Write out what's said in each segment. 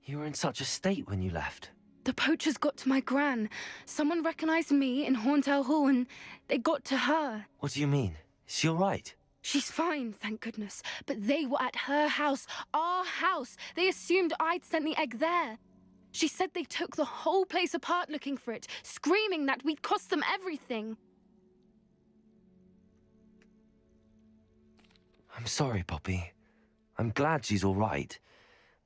You were in such a state when you left. The poachers got to my gran. Someone recognized me in Horntail Hall and they got to her. What do you mean? Is she all right? She's fine, thank goodness. But they were at her house, our house. They assumed I'd sent the egg there. She said they took the whole place apart looking for it, screaming that we'd cost them everything. I'm sorry, Poppy. I'm glad she's all right.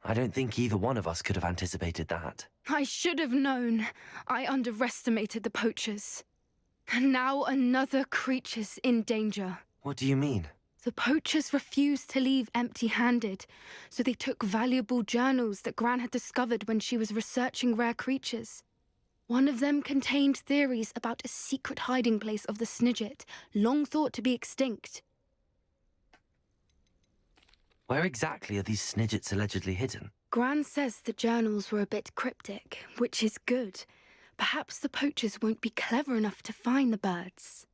I don't think either one of us could have anticipated that. I should have known. I underestimated the poachers. And now another creature's in danger. What do you mean? The poachers refused to leave empty-handed, so they took valuable journals that Gran had discovered when she was researching rare creatures. One of them contained theories about a secret hiding place of the Snidget, long thought to be extinct. Where exactly are these Snidgets allegedly hidden? Gran says the journals were a bit cryptic, which is good. Perhaps the poachers won't be clever enough to find the birds.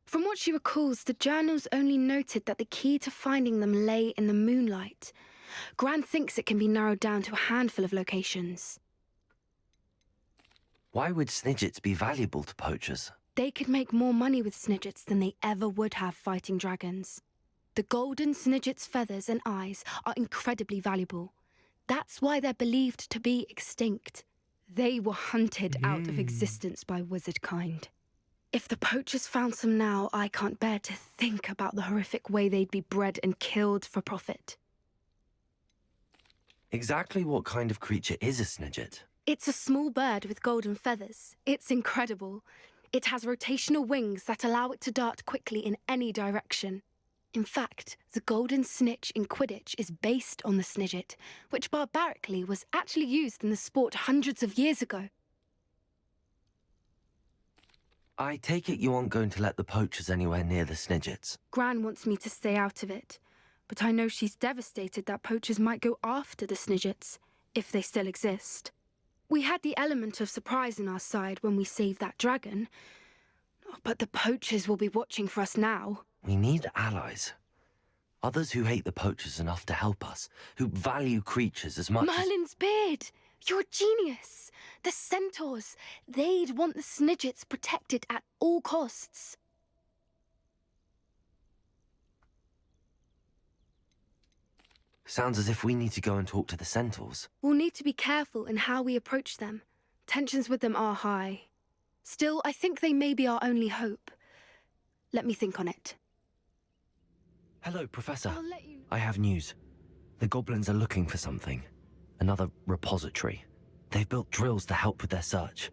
From what she recalls, the journals only noted that the key to finding them lay in the moonlight. Gran thinks it can be narrowed down to a handful of locations. Why would Snidgets be valuable to poachers? They could make more money with Snidgets than they ever would have fighting dragons. The golden Snidget's feathers and eyes are incredibly valuable. That's why they're believed to be extinct. They were hunted out of existence by wizard kind. If the poachers found some now, I can't bear to think about the horrific way they'd be bred and killed for profit. Exactly what kind of creature is a Snidget? It's a small bird with golden feathers. It's incredible. It has rotational wings that allow it to dart quickly in any direction. In fact, the golden snitch in Quidditch is based on the Snidget, which barbarically was actually used in the sport hundreds of years ago. I take it you aren't going to let the poachers anywhere near the Snidgets. Gran wants me to stay out of it, but I know she's devastated that poachers might go after the Snidgets, if they still exist. We had the element of surprise on our side when we saved that dragon, but the poachers will be watching for us now. We need allies. Others who hate the poachers enough to help us, who value creatures as much Merlin's beard! You're a genius! The centaurs! They'd want the Snidgets protected at all costs. Sounds as if we need to go and talk to the centaurs. We'll need to be careful in how we approach them. Tensions with them are high. Still, I think they may be our only hope. Let me think on it. Hello, Professor. I'll let you... I have news. The goblins are looking for something. Another repository. They've built drills to help with their search.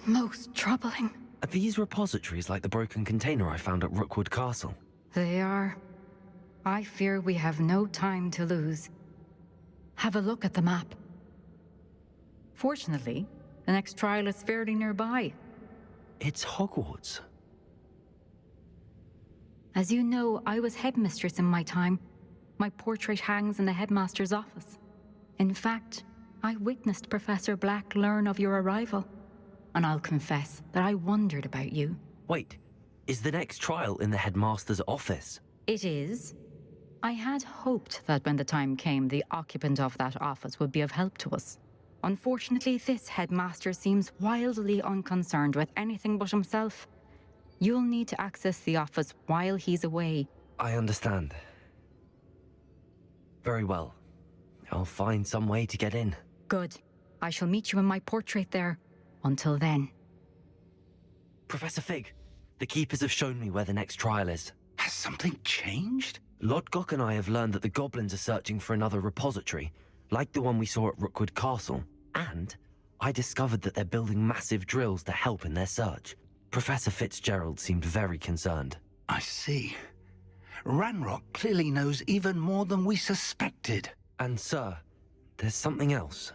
Most troubling. Are these repositories like the broken container I found at Rookwood Castle? They are. I fear we have no time to lose. Have a look at the map. Fortunately, the next trial is fairly nearby. It's Hogwarts. As you know, I was headmistress in my time. My portrait hangs in the headmaster's office. In fact, I witnessed Professor Black learn of your arrival. And I'll confess that I wondered about you. Wait, is the next trial in the headmaster's office? It is. I had hoped that when the time came, the occupant of that office would be of help to us. Unfortunately, this headmaster seems wildly unconcerned with anything but himself. You'll need to access the office while he's away. I understand. Very well. I'll find some way to get in. Good. I shall meet you in my portrait there. Until then. Professor Fig, the keepers have shown me where the next trial is. Has something changed? Lodgok and I have learned that the goblins are searching for another repository, like the one we saw at Rookwood Castle. And I discovered that they're building massive drills to help in their search. Professor Fitzgerald seemed very concerned. I see. Ranrock clearly knows even more than we suspected. And sir, there's something else.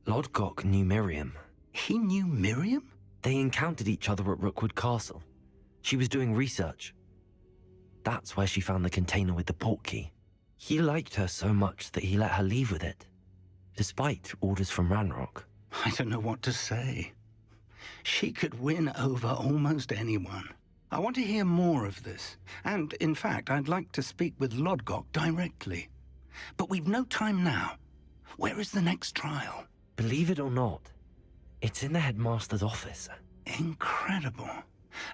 Lodgok knew Miriam. He knew Miriam? They encountered each other at Rookwood Castle. She was doing research. That's where she found the container with the portkey. He liked her so much that he let her leave with it, despite orders from Ranrock. I don't know what to say. She could win over almost anyone. I want to hear more of this. And, in fact, I'd like to speak with Lodgok directly. But we've no time now. Where is the next trial? Believe it or not, it's in the headmaster's office. Incredible.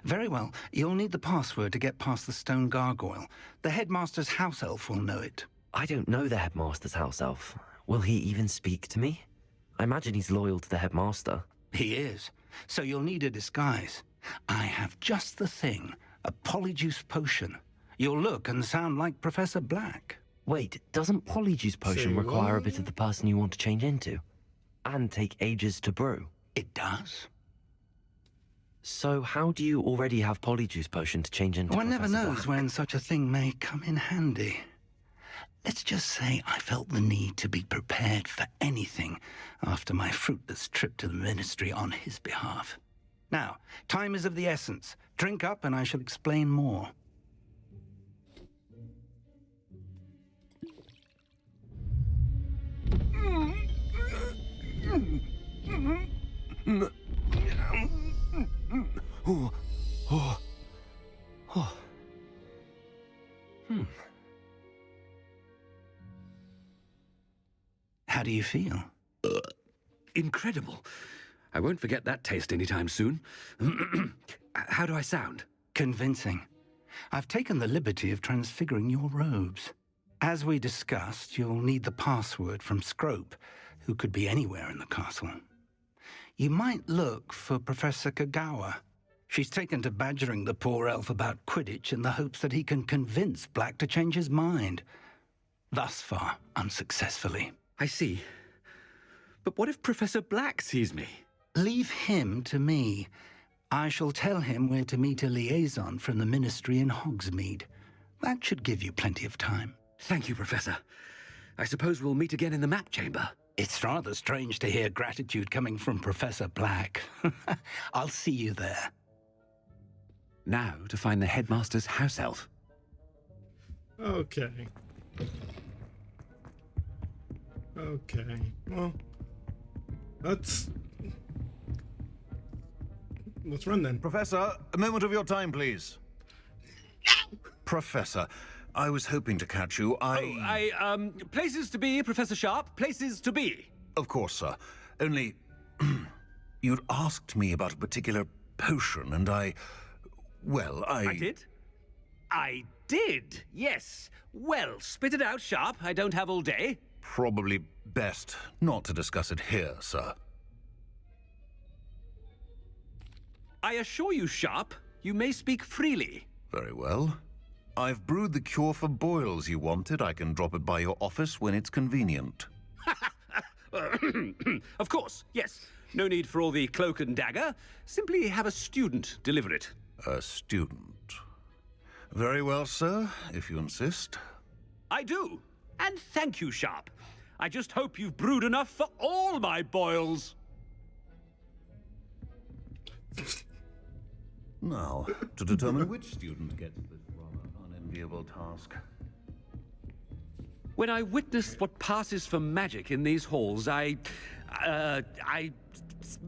Very well, you'll need the password to get past the stone gargoyle. The headmaster's house elf will know it. I don't know the headmaster's house elf. Will he even speak to me? I imagine he's loyal to the headmaster. He is. So you'll need a disguise. I have just the thing. A polyjuice potion. You'll look and sound like Professor Black. Wait, doesn't Polyjuice Potion Say require a what? bit of the person you want to change into? And take ages to brew? It does. So how do you already have Polyjuice Potion to change into One never Professor knows Black? when such a thing may come in handy. Let's just say I felt the need to be prepared for anything after my fruitless trip to the Ministry on his behalf. Now, time is of the essence. Drink up and I shall explain more. Oh, oh, oh. How do you feel? Incredible. I won't forget that taste anytime soon. How do I sound? Convincing. I've taken the liberty of transfiguring your robes. As we discussed, you'll need the password from Scrope, who could be anywhere in the castle. You might look for Professor Kagawa. She's taken to badgering the poor elf about Quidditch in the hopes that he can convince Black to change his mind. Thus far, unsuccessfully. I see. But what if Professor Black sees me? Leave him to me. I shall tell him where to meet a liaison from the Ministry in Hogsmeade. That should give you plenty of time. Thank you, Professor. I suppose we'll meet again in the map chamber. It's rather strange to hear gratitude coming from Professor Black. I'll see you there. Now to find the headmaster's house elf. Okay. Okay. Well, let's run then. Professor, a moment of your time, please. Professor, I was hoping to catch you. Places to be, Professor Sharp, places to be. Of course, sir. Only, you'd asked me about a particular potion, and well, I did? I did, yes. Well, spit it out, Sharp. I don't have all day. Probably best not to discuss it here, sir. I assure you, Sharp, you may speak freely. Very well. I've brewed the cure for boils you wanted. I can drop it by your office when it's convenient. Of course, yes. No need for all the cloak and dagger. Simply have a student deliver it. A student. Very well, sir, if you insist. I do. And thank you, Sharp. I just hope you've brewed enough for all my boils. Now, to determine which student gets this rather unenviable task. When I witness what passes for magic in these halls, I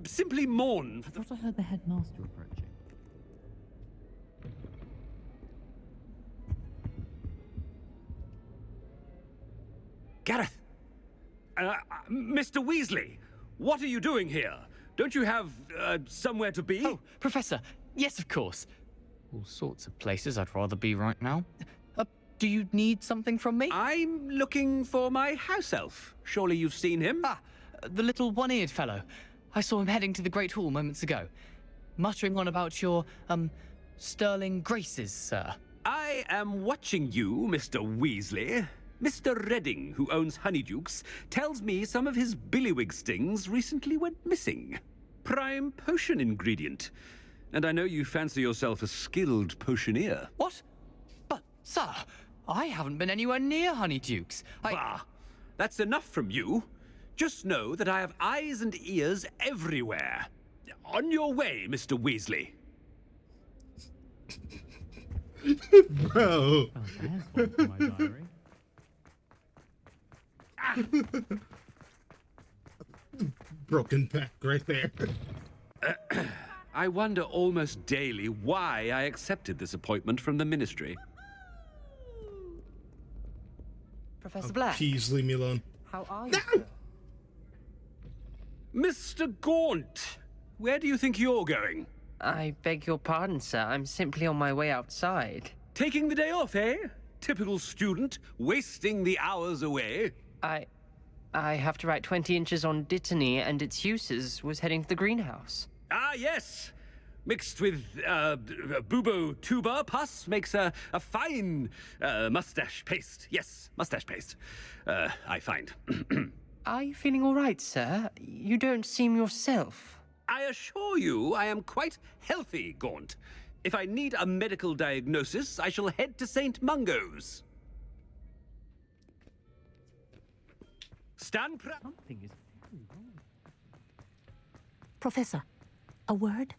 simply mourn. I thought I heard the headmaster approaching. Gareth! Mr. Weasley, what are you doing here? Don't you have, somewhere to be? Oh, Professor, yes, of course. All sorts of places I'd rather be right now. Do you need something from me? I'm looking for my house elf. Surely you've seen him? Ah, the little one-eared fellow. I saw him heading to the Great Hall moments ago, muttering on about your, sterling graces, sir. I am watching you, Mr. Weasley. Mr. Redding, who owns Honeydukes, tells me some of his billywig stings recently went missing. Prime potion ingredient. And I know you fancy yourself a skilled potioneer. What? But, sir, I haven't been anywhere near Honeydukes. Bah! That's enough from you. Just know that I have eyes and ears everywhere. On your way, Mr. Weasley. Bro. Oh, there's one for my diary. Broken back right there. I wonder almost daily why I accepted this appointment from the Ministry. Professor Black, Please leave me alone. how are you, sir? Mr. Gaunt, where do you think you're going? I beg your pardon, sir. I'm simply on my way outside. Taking the day off, eh? Typical student, wasting the hours away. I have to write 20 inches on Dittany and its uses. Was heading to the greenhouse. Ah, yes. Mixed with bubo tuber pus makes a fine mustache paste. Yes, mustache paste. I find. Are you feeling all right, sir? You don't seem yourself. I assure you I am quite healthy, Gaunt. If I need a medical diagnosis, I shall head to St. Mungo's. Stand proud. Something is very wrong. Professor, a word?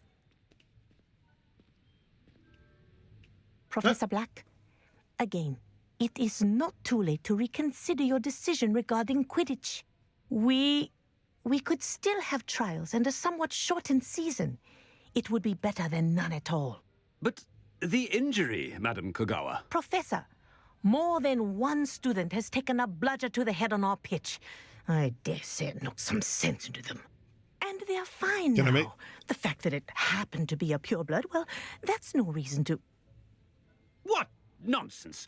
Professor Black, again, it is not too late to reconsider your decision regarding Quidditch. We could still have trials and a somewhat shortened season. It would be better than none at all. But the injury, Madam Kogawa. Professor, more than one student has taken a bludger to the head on our pitch. I dare say it knocked some sense into them. And they're fine Can I now. make- The fact that it happened to be a pureblood, well, that's no reason to... What nonsense!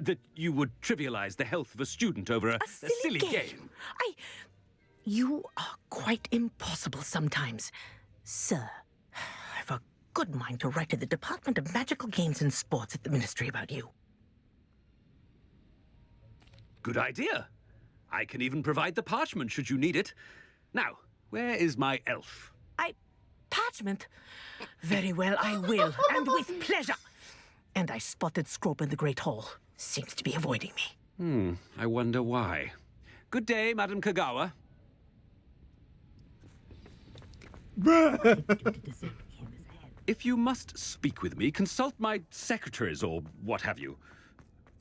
That you would trivialize the health of a student over a silly game. You are quite impossible sometimes. Sir, I've a good mind to write to the Department of Magical Games and Sports at the Ministry about you. Good idea. I can even provide the parchment should you need it. Now, where is my elf? Parchment? Very well, I will, and with pleasure. And I spotted Scrope in the Great Hall. Seems to be avoiding me. I wonder why. Good day, Madam Kogawa. If you must speak with me, consult my secretaries or what have you.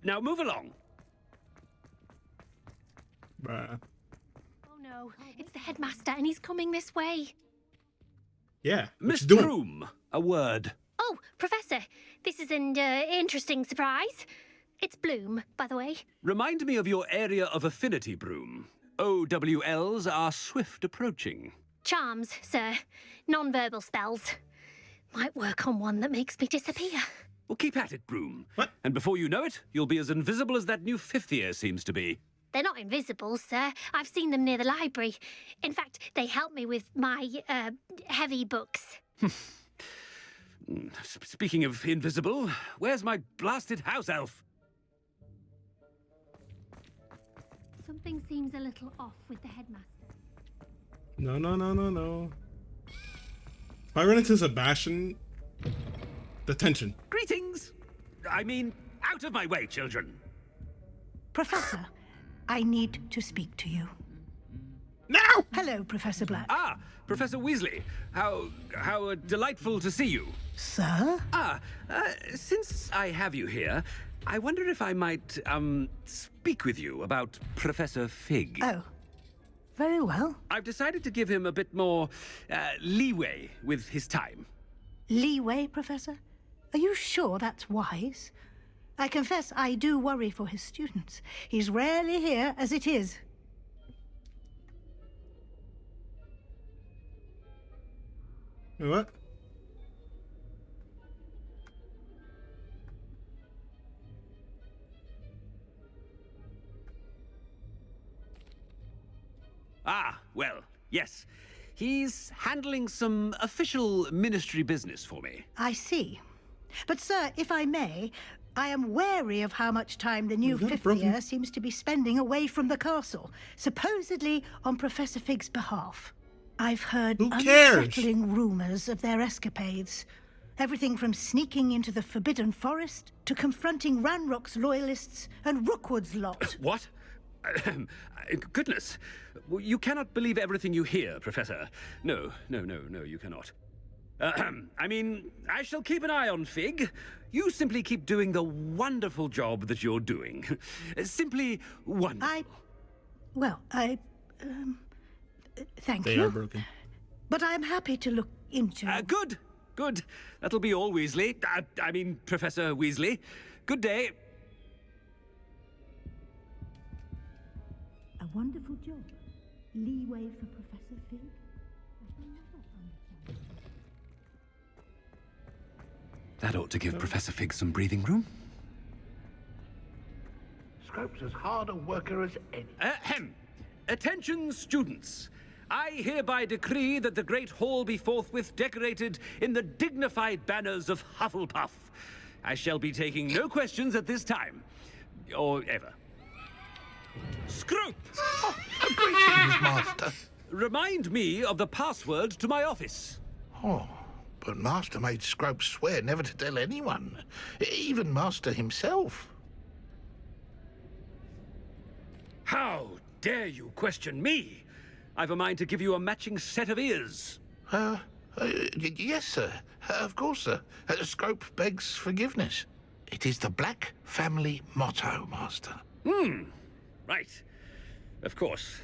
Now move along. Bruh. Oh no, it's the headmaster and he's coming this way. Yeah. What Miss you doing? Broom, a word. Oh, Professor, this is an interesting surprise. It's Bloom, by the way. Remind me of your area of affinity, Broom. OWLs are swift approaching. Charms, sir. Non-verbal spells. Might work on one that makes me disappear. Well, keep at it, Broom. What? And before you know it, you'll be as invisible as that new fifth year seems to be. They're not invisible, sir. I've seen them near the library. In fact, they help me with my, heavy books. Speaking of invisible, where's my blasted house elf? Something seems a little off with the headmaster. No. If I run into Sebastian, detention. Greetings! I mean, out of my way, children. Professor, I need to speak to you. No! Hello, Professor Black. Ah, Professor Weasley. How delightful to see you. Sir? Since I have you here, I wonder if I might, speak with you about Professor Fig. Oh, very well. I've decided to give him a bit more, leeway with his time. Leeway, Professor? Are you sure that's wise? I confess I do worry for his students. He's rarely here as it is. What? Ah, well, yes. He's handling some official ministry business for me. I see. But, sir, if I may, I am wary of how much time the new Is that fifth broken? year seems to be spending away from the castle, supposedly on Professor Fig's behalf. I've heard Who cares? unsettling rumors of their escapades. Everything from sneaking into the Forbidden Forest to confronting Ranrock's loyalists and Rookwood's lot. What? Goodness. You cannot believe everything you hear, Professor. No, you cannot. I mean, I shall keep an eye on Fig. You simply keep doing the wonderful job that you're doing. Simply wonderful. Thank They you. are broken. But I'm happy to look into... Good. That'll be all, Weasley. I mean, Professor Weasley. Good day. A wonderful job. leeway for Professor Fig? I can never understand. That ought to give Professor Fig some breathing room. Scrope's as hard a worker as any. Ahem. Attention, students. I hereby decree that the Great Hall be forthwith decorated in the dignified banners of Hufflepuff. I shall be taking no questions at this time. Or ever. Scrope! Oh, greetings, Master. Remind me of the password to my office. Oh, but Master made Scrope swear never to tell anyone. Even Master himself. How dare you question me? I've a mind to give you a matching set of ears. Yes, sir. Of course, sir. Scrope begs forgiveness. It is the Black family motto, Master. Right. Of course.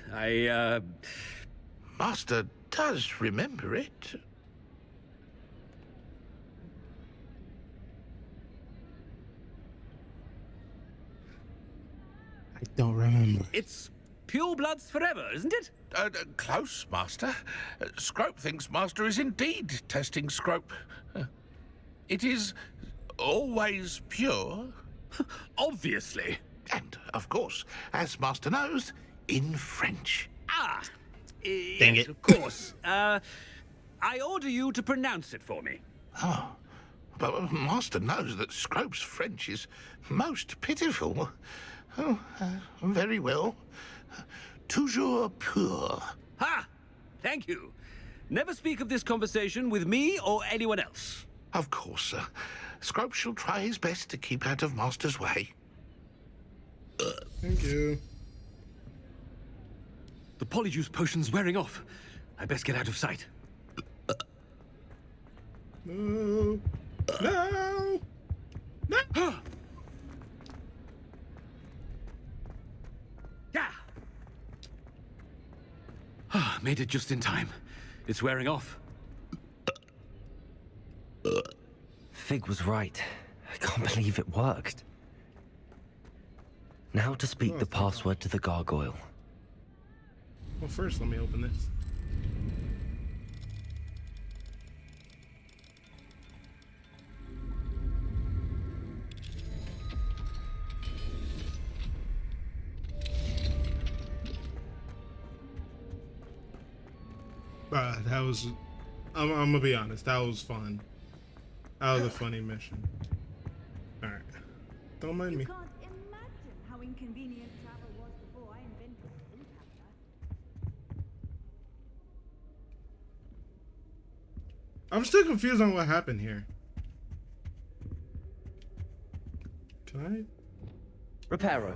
Master does remember it. I don't remember. It's pure bloods forever, isn't it? Close, Master. Scrope thinks Master is indeed testing Scrope. It is always pure. Obviously. And, of course, as Master knows, in French. Ah! Dang yes, it. Of course. I order you to pronounce it for me. Oh, but Master knows that Scrope's French is most pitiful. Oh, very well. Toujours pur. Ha! Thank you. Never speak of this conversation with me or anyone else. Of course, sir. Scrope shall try his best to keep out of Master's way. Thank you. The polyjuice potion's wearing off. I best get out of sight. No. No. No. Yeah. Made it just in time. It's wearing off. Fig was right. I can't believe it worked. Now to speak the password to the gargoyle. Well, first, let me open this. That was... I'm gonna be honest, that was fun. That was a funny mission. Alright. Don't mind me. You can't imagine how inconvenient travel was before I invented the Impactor. I'm still confused on what happened here. Can Reparo.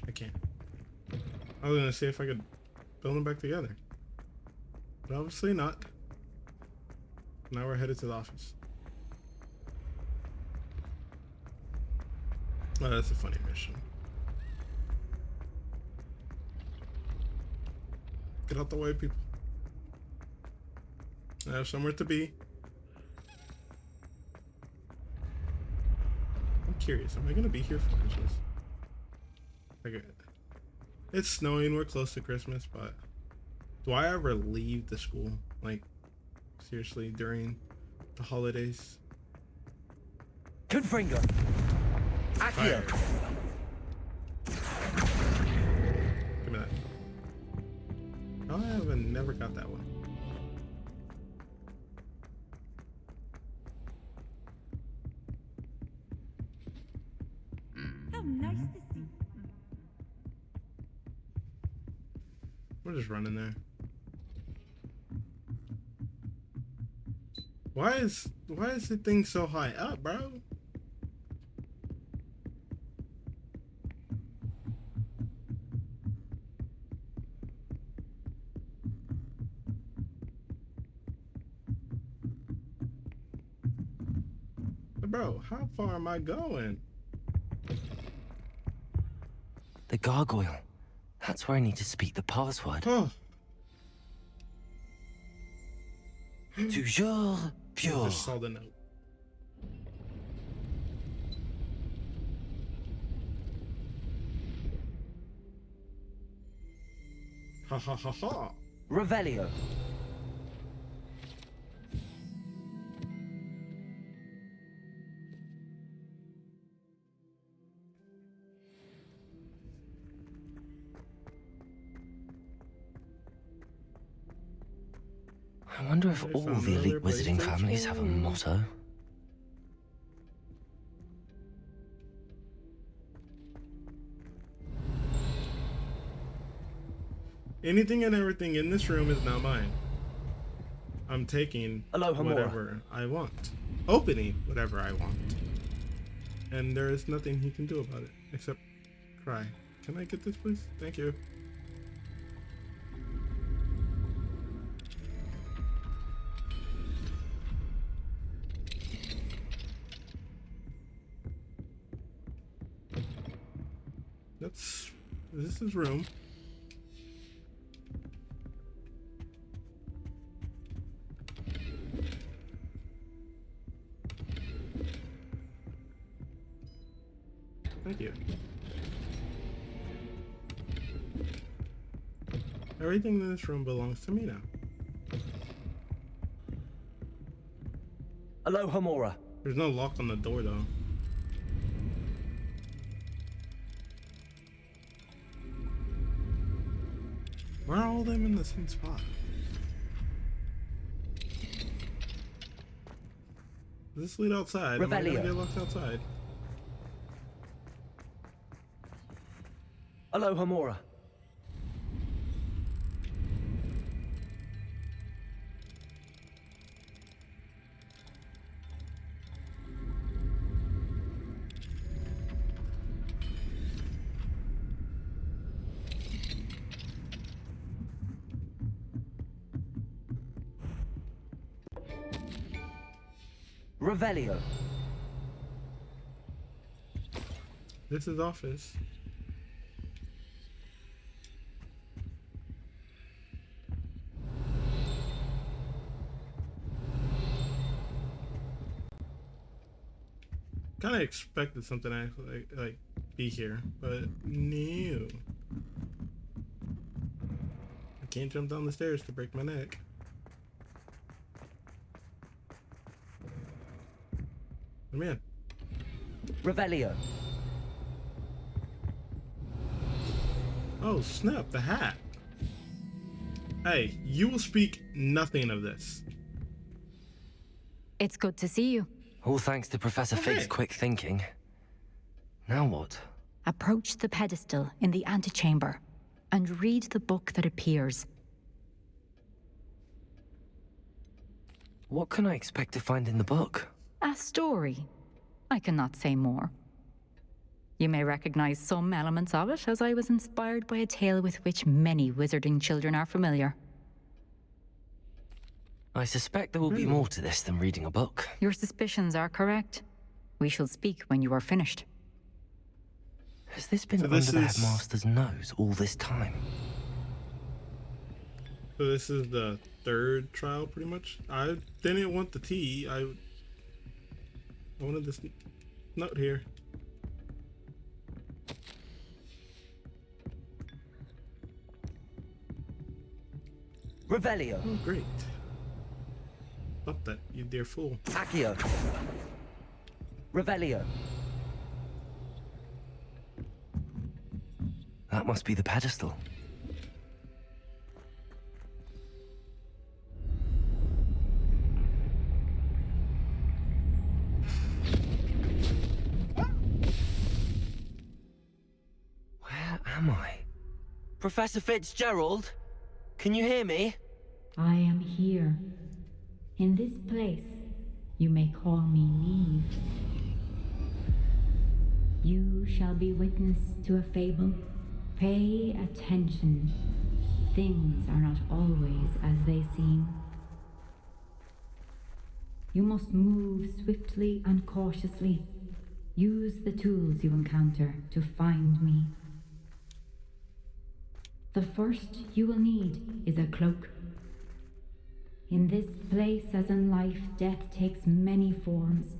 I can't. I was gonna see if I could build them back together. But obviously not. Now we're headed to the office. Oh, that's a funny mission. Get out the way, people. I have somewhere to be. I'm curious, am I gonna be here for Christmas? Okay. It's snowing, we're close to Christmas, but do I ever leave the school? Like, seriously, during the holidays? Confringo. Accio. Give me that. Oh, I haven't never got that one. How nice to see. We're just running there. Why is the thing so high up, bro? Bro, how far am I going? The gargoyle. That's where I need to speak the password. Oh. Toujours I pure. just saw the note. Ha ha ha ha. Revelio. I wonder if I all found the elite another wizarding PlayStation. families have a motto. Anything and everything in this room is now mine. I'm taking Aloha Mora. whatever I want. Opening whatever I want. And there is nothing he can do about it except cry. Can I get this, please? Thank you. This is his room. Thank you. Everything in this room belongs to me now. Aloha Mora. There's no lock on the door though. Why are all of them in the same spot? Does this lead outside? Am I gonna Revelio. get locked outside? Aloha Mora. Revelio. This is office. Kind of expected something actually like be here, but no. I can't jump down the stairs to break my neck. Come in. Revelio. Oh snap! The hat. Hey, you will speak nothing of this. It's good to see you. All thanks to Professor Fig's quick thinking. Now what? Approach the pedestal in the antechamber and read the book that appears. What can I expect to find in the book? A story. I cannot say more. You may recognize some elements of it, as I was inspired by a tale with which many wizarding children are familiar. I suspect there will be more to this than reading a book. Your suspicions are correct. We shall speak when you are finished. Has this been So under this the is- headmaster's nose all this time? So this is the third trial, pretty much. I didn't want the tea. I wanted this note here. Revelio. Oh, great. Stop that, you dear fool. Accio. Revelio. That must be the pedestal. Where am I? Professor Fitzgerald? Can you hear me? I am here. In this place, you may call me Neve. You shall be witness to a fable. Pay attention. Things are not always as they seem. You must move swiftly and cautiously. Use the tools you encounter to find me. The first you will need is a cloak. In this place, as in life, death takes many forms.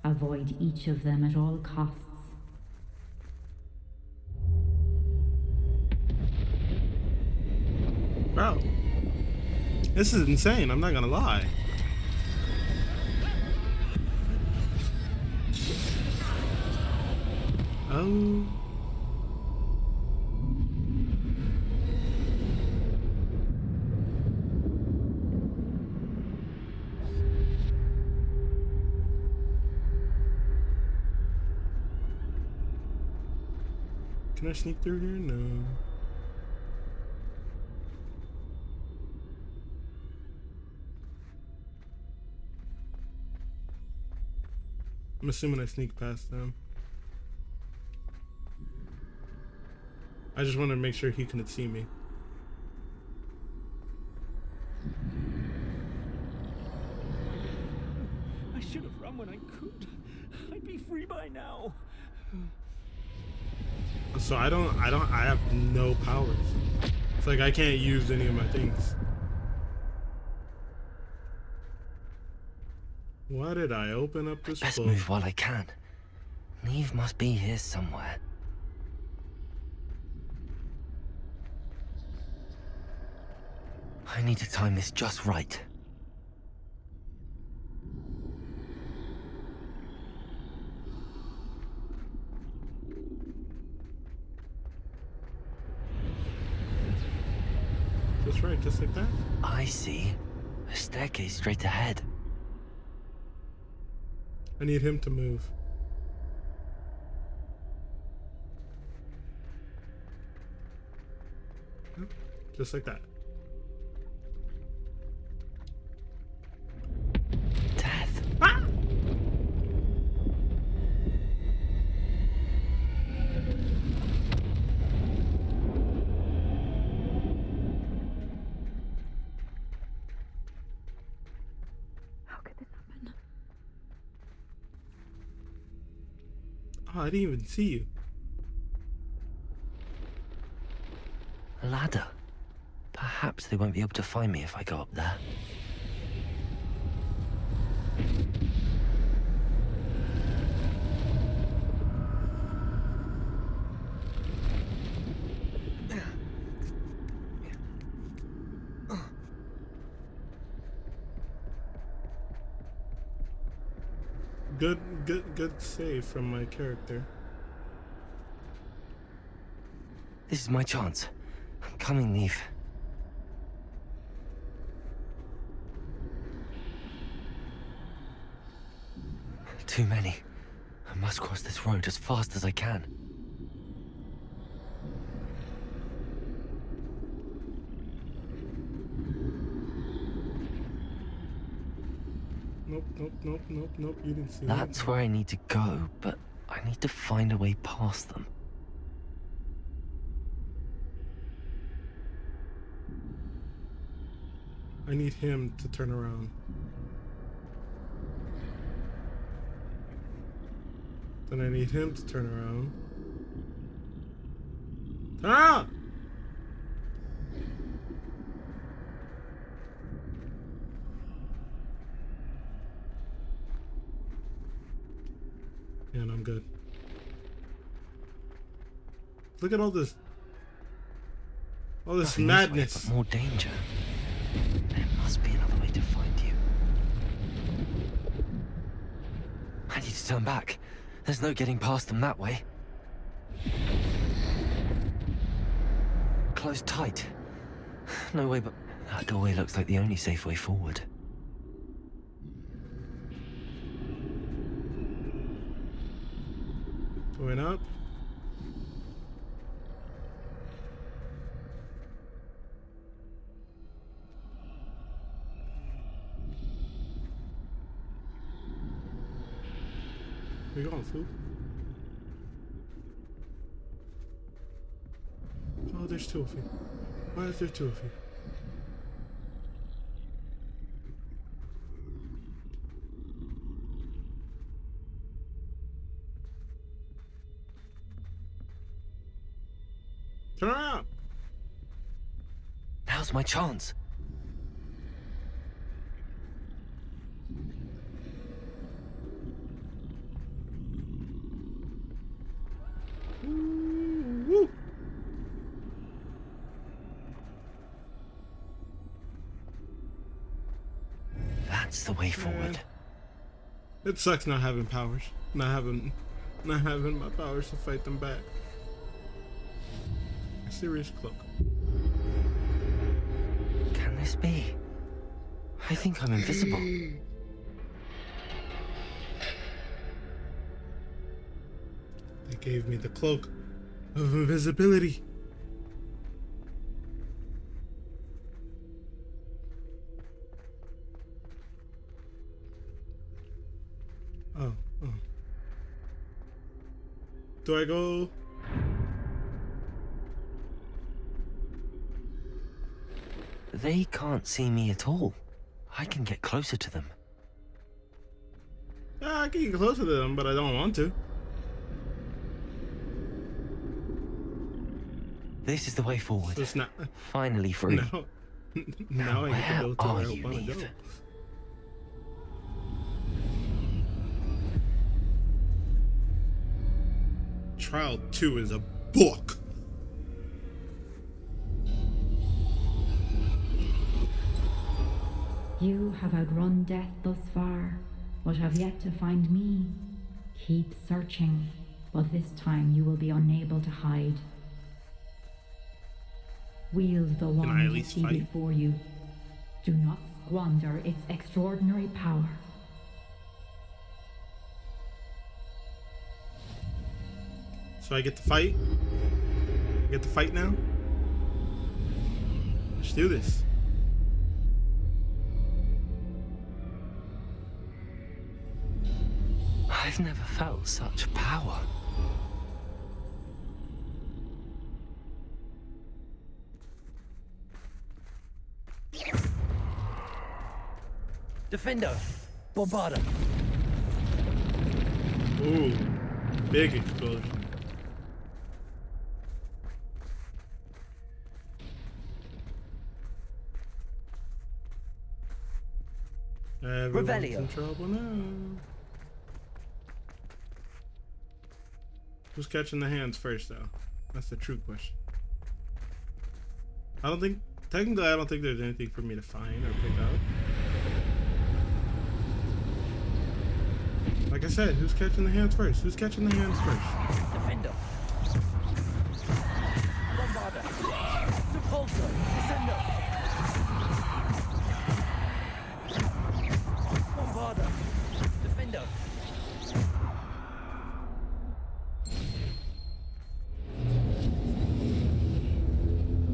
Avoid each of them at all costs. Bro. This is insane, I'm not gonna lie. Oh. Can I sneak through here? No. I'm assuming I sneak past them. I just wanted to make sure he couldn't see me. I should have run when I could. I'd be free by now. So I have no powers. It's like I can't use any of my things. Why did I open up this Best book? move while I can. Neve must be here somewhere. I need to time this just right. Just right, just like that? I see. A staircase straight ahead. I need him to move. Just like that. Death. Ah! How could this happen? Oh, I didn't even see you. A ladder. Perhaps they won't be able to find me if I go up there. Good save from my character. This is my chance. I'm coming, Neve. Too many. I must cross this road as fast as I can. Nope, you didn't see That's where I need to go, but I need to find a way past them. I need him to turn around. Then I need him to turn around. Turn around! Yeah, and I'm good. Look at all this Nothing madness. This way, but more danger. There must be another way to find you. I need to turn back. There's no getting past them that way. Closed tight. No way, but that doorway looks like the only safe way forward. Going up. Where you going, fool? Oh, there's two of you. Why is there two of you? Turn around! Now's my chance. Woo. That's the way forward. It sucks not having powers. Not having my powers to fight them back. A serious cloak. Can this be? I think I'm invisible. They gave me the cloak of invisibility. Oh. Do I go? They can't see me at all. I can get closer to them. I can get closer to them, but I don't want to. This is the way forward. It's not. Finally free. No. Now I get to go to where I you, want to go. Neve? Trial 2 is a book. You have outrun death thus far, but have yet to find me. Keep searching, but this time you will be unable to hide. Wield the I at wand you least see fight? before you. Do not squander its extraordinary power. So I get to fight? I get to fight now? Let's do this. I've never felt such power. Defender, Bombarda. Ooh, big explosion. Everyone's Revelio. in trouble now. Who's catching the hands first, though? That's the true question. Technically, I don't think there's anything for me to find or pick up. Like I said, who's catching the hands first? Who's catching the hands first? Defender. Bombarda. Repulsor. Descender. Bombarda. Defender.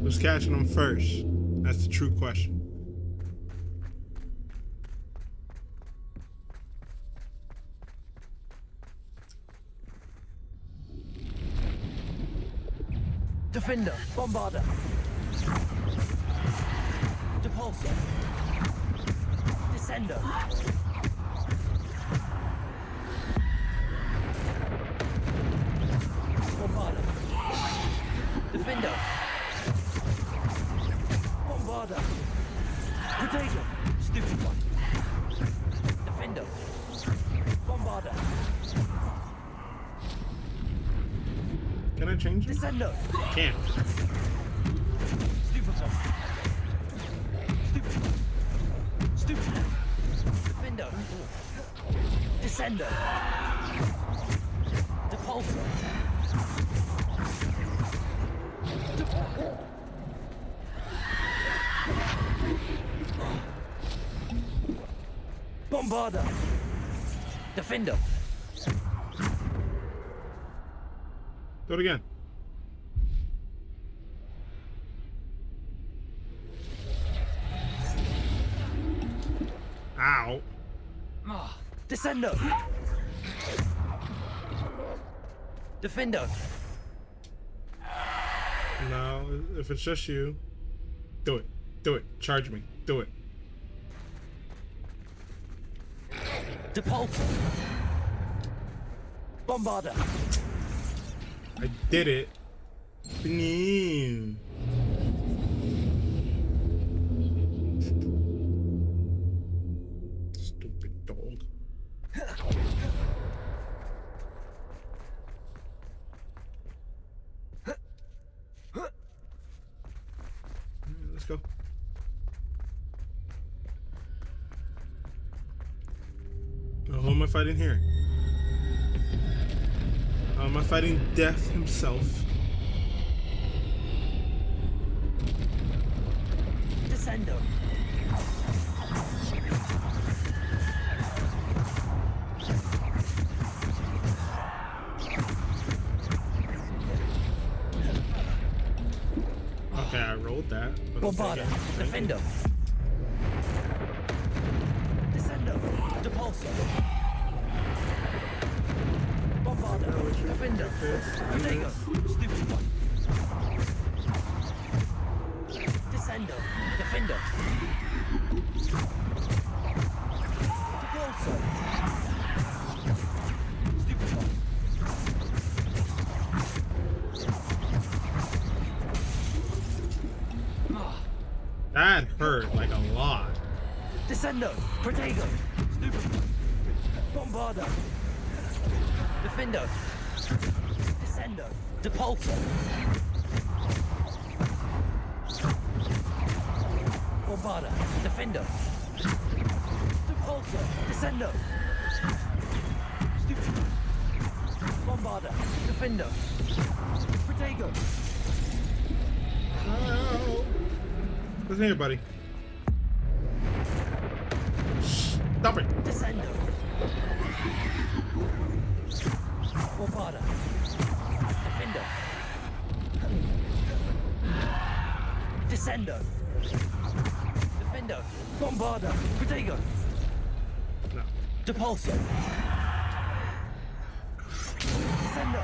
Who's catching them first? That's the true question. Defender. Bombarda. Depulsor. Descender. Bombarda. Defender. Bombarda. Potato. Stupid one. Defender. Bombarda. Can I change it? Descender. Can't. Stupid one. Stupid one. Stupid one. Defender. Descender. Depulsor. Bombarda. Defender. Do it again. Ow. Descender. Defender. No, if it's just you, do it. Do it. Charge me. Do it. Depulsor. Bombarda. I did it. No. Stupid dog. Let's go. I fighting here? Am I fighting Death himself? Descendo. Okay, I rolled that. But Bombarda. Defendo. Descendo. Depulso. Bombarda. Defendo. Protego. Stupid one. Descendo. Defendo. Depulso. Stupid one. That hurt like a lot. Descendo. Protego. Stupid. Bombarda. Defendo. Descendo. Depulso. Bombarda. Defendo. Depulso. Descendo. Stupid. Bombarda. Defendo. Protego. Oh. Listen here, buddy. Stop it. Descendo. Bombarda. Defendo. Descendo. Defendo. Bombarda. Protego. No. Depulso. Descendo.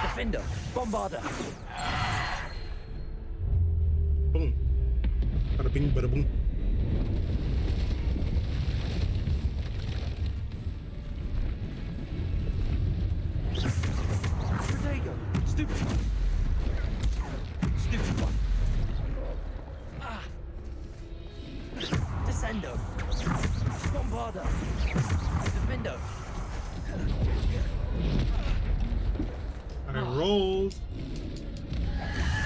Defendo. Bombarda. Boom. Bada bing, bada boom. Protego. Stupid one. Stupid one. Ah. Descendo. Bombarda. Defendo. I rolled.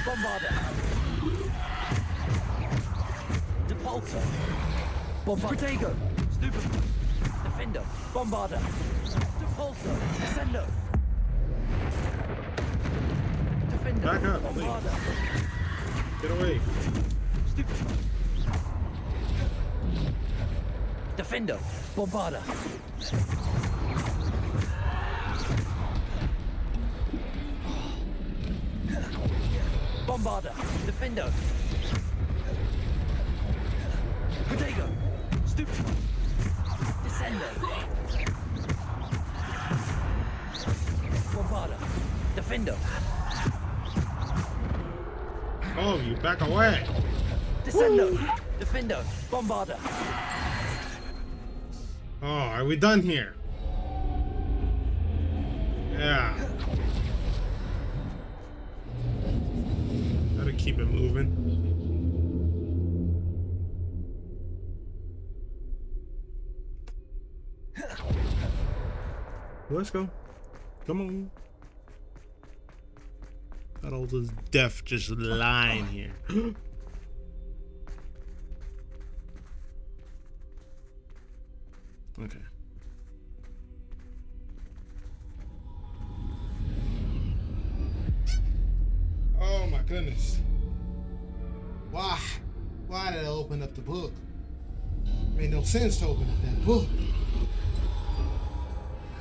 Bombarda. Depulso. Bombarda. Protego. Stupid. Defendo. Bombarda. Depulso. Descendo. Defendo. Back up, please. Bombarda. Get away. Stupid. Defendo. Bombarda. Bombarda. Defendo. Protego. Stupid. Descendo. Bombarda. Defendo. Oh, you back away. Descendo. Defendo. Bombarda. Oh, are we done here? Yeah. Gotta keep it moving. Let's go. Come on. Got all this death just lying here. Okay. Oh my goodness. Why? Why did I open up the book? Made no sense to open up that book.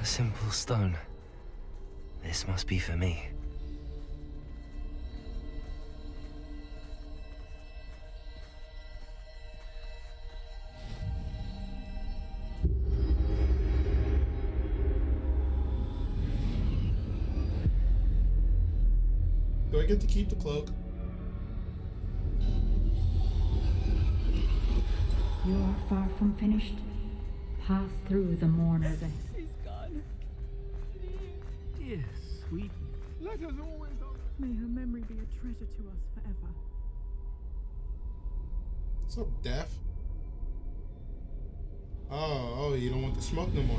A simple stone. This must be for me. Do I get to keep the cloak? You are far from finished. Pass through the mourner's. He's gone. Yes, sweet. Let us always honor. May her memory be a treasure to us forever. What's up, Death? Oh, you don't want the smoke no more.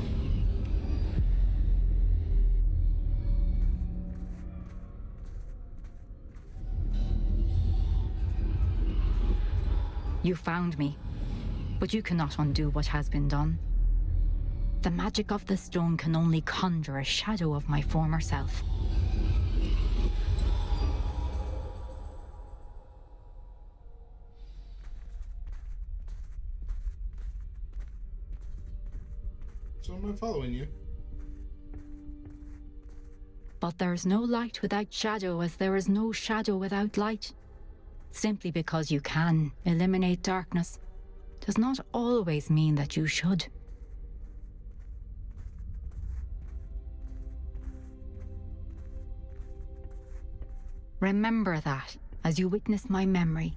You found me, but you cannot undo what has been done. The magic of the stone can only conjure a shadow of my former self. So I'm not following you. But there's no light without shadow, as there is no shadow without light. Simply because you can eliminate darkness does not always mean that you should. Remember that as you witness my memory.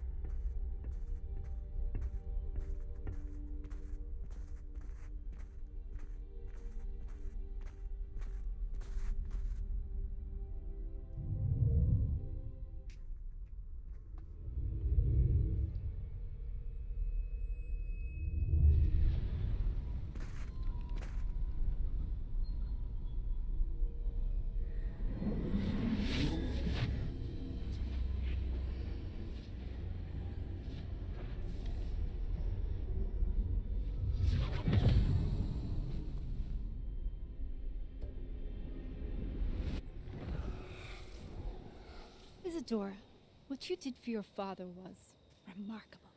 Isadora, what you did for your father was remarkable.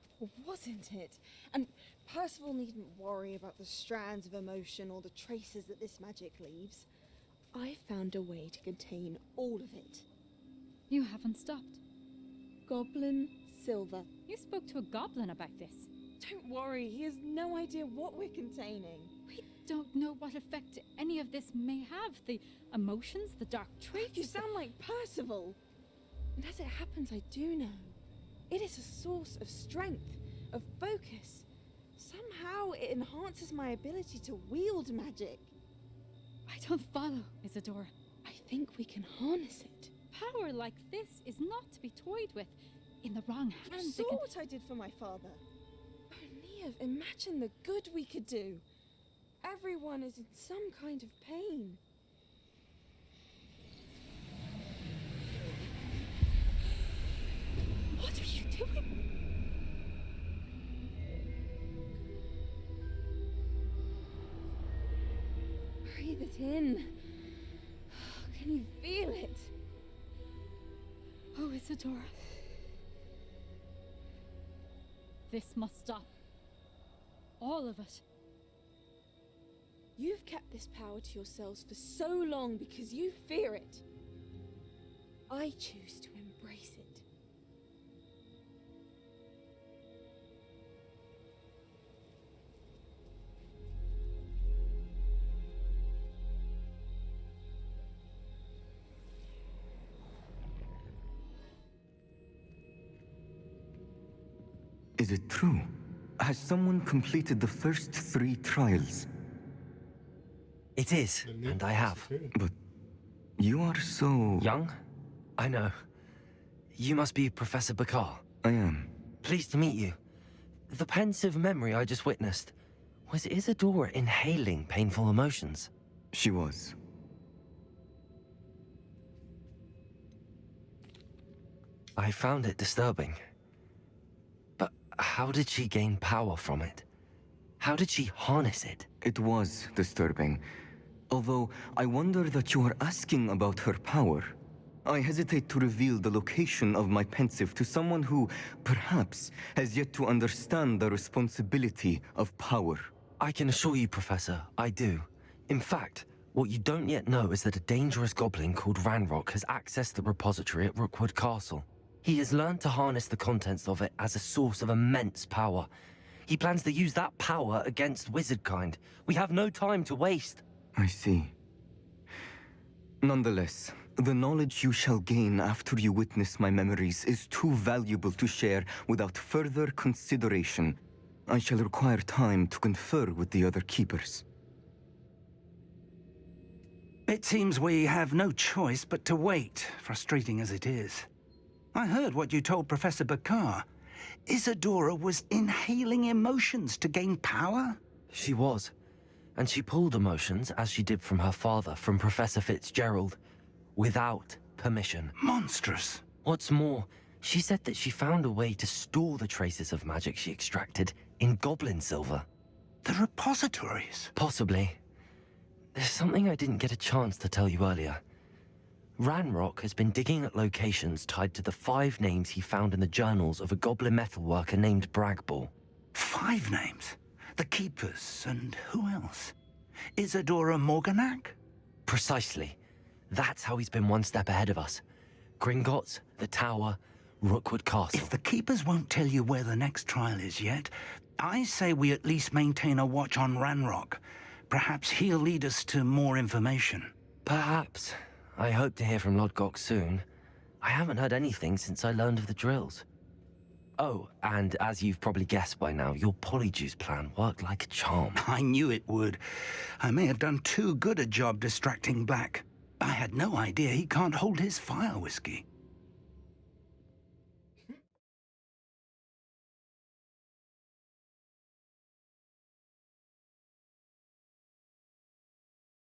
Wasn't it? And Percival needn't worry about the strands of emotion or the traces that this magic leaves. I found a way to contain all of it. You haven't stopped. Goblin Silver. You spoke to a goblin about this. Don't worry, he has no idea what we're containing. We don't know what effect any of this may have. The emotions, the dark traits. You sound like Percival. And as it happens, I do know. It is a source of strength, of focus. Somehow it enhances my ability to wield magic. I don't follow, Isadora. I think we can harness it. Power like this is not to be toyed with. In the wrong hands. You saw what I did for my father. Oh, Neve, imagine the good we could do. Everyone is in some kind of pain. What are you doing? Breathe it in. Can you feel it? Oh, Isadora. This must stop. All of it. You've kept this power to yourselves for so long because you fear it. I choose to embrace it. Is it true? Has someone completed the first 3 trials? It is, and I have. But you are so... Young? I know. You must be Professor Bakar. I am. Pleased to meet you. The pensive memory I just witnessed, was Isadora inhaling painful emotions? She was. I found it disturbing. But how did she gain power from it? How did she harness it? It was disturbing. Although, I wonder that you are asking about her power. I hesitate to reveal the location of my pensive to someone who, perhaps, has yet to understand the responsibility of power. I can assure you, Professor, I do. In fact, what you don't yet know is that a dangerous goblin called Ranrock has accessed the repository at Rookwood Castle. He has learned to harness the contents of it as a source of immense power. He plans to use that power against wizardkind. We have no time to waste. I see. Nonetheless, the knowledge you shall gain after you witness my memories is too valuable to share without further consideration. I shall require time to confer with the other keepers. It seems we have no choice but to wait, frustrating as it is. I heard what you told Professor Bakar. Isadora was inhaling emotions to gain power? She was. And she pulled emotions, as she did from her father, from Professor Fitzgerald, without permission. Monstrous. What's more, she said that she found a way to store the traces of magic she extracted in goblin silver. The repositories? Possibly. there's something I didn't get a chance to tell you earlier. Ranrock has been digging at locations tied to the 5 names he found in the journals of a goblin metalworker named Bragball. 5 names? The Keepers, and who else? Isadora Morganac? Precisely. That's how he's been one step ahead of us. Gringotts, the Tower, Rookwood Castle. If the Keepers won't tell you where the next trial is yet, I say we at least maintain a watch on Ranrock. Perhaps he'll lead us to more information. Perhaps. I hope to hear from Lodgok soon. I haven't heard anything since I learned of the drills. Oh, and as you've probably guessed by now, your polyjuice plan worked like a charm. I knew it would. I may have done too good a job distracting Black. I had no idea he can't hold his fire whiskey.